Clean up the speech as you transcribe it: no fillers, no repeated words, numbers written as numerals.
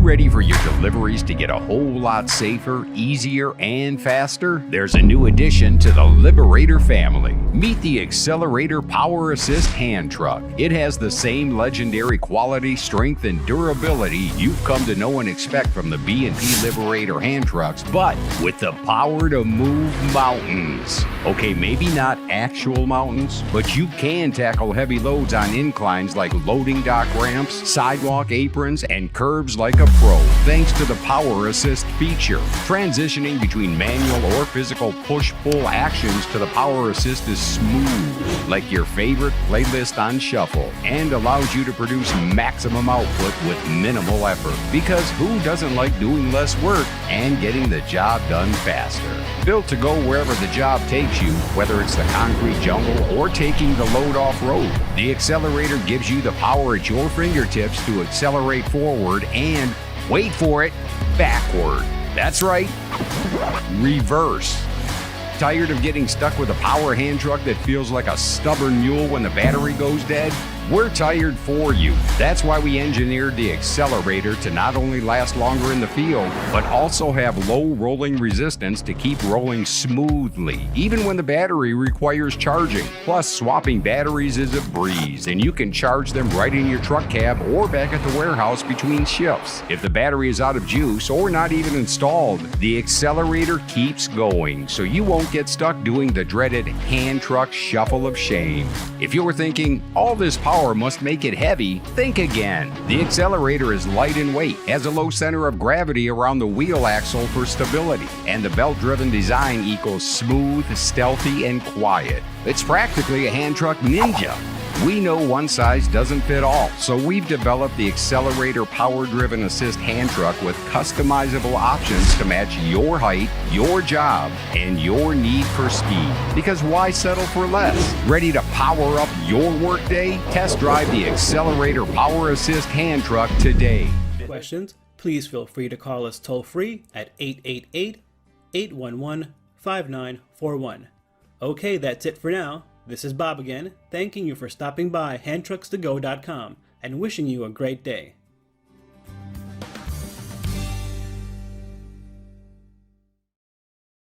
ready for your deliveries to get a whole lot safer, easier, and faster? There's a new addition to the Liberator family. Meet the Accelerator Power Assist Hand Truck. It has the same legendary quality, strength, and durability you've come to know and expect from the B&P Liberator hand trucks, but with the power to move mountains. Okay, maybe not actual mountains, but you can tackle heavy loads on inclines like loading dock ramps, sidewalk aprons, and curbs like a pro, thanks to the Power Assist feature. Transitioning between manual or physical push-pull actions to the Power Assist is smooth, like your favorite playlist on shuffle, and allows you to produce maximum output with minimal effort. Because who doesn't like doing less work and getting the job done faster? Built to go wherever the job takes you, whether it's the concrete jungle or taking the load off-road, the Accelerator gives you the power at your fingertips to accelerate forward and, wait for it, backward. That's right, reverse. Tired of getting stuck with a power hand truck that feels like a stubborn mule when the battery goes dead? We're tired for you. That's why we engineered the Accelerator to not only last longer in the field, but also have low rolling resistance to keep rolling smoothly, even when the battery requires charging. Plus, swapping batteries is a breeze, and you can charge them right in your truck cab or back at the warehouse between shifts. If the battery is out of juice or not even installed, the Accelerator keeps going, so you won't get stuck doing the dreaded hand truck shuffle of shame. If you're thinking, all this power must make it heavy, think again. The Accelerator is light in weight, has a low center of gravity around the wheel axle for stability, and the belt-driven design equals smooth, stealthy, and quiet. It's practically a hand truck ninja. We know one size doesn't fit all, so we've developed the Accelerator Power-Driven Assist hand truck with customizable options to match your height, your job, and your need for speed. Because why settle for less? Ready to power up your workday? Test drive the Accelerator Power Assist hand truck today. Questions? Please feel free to call us toll-free at 888-811-5941. Okay, that's it for now. This is Bob again, thanking you for stopping by handtruckstogo.com and wishing you a great day.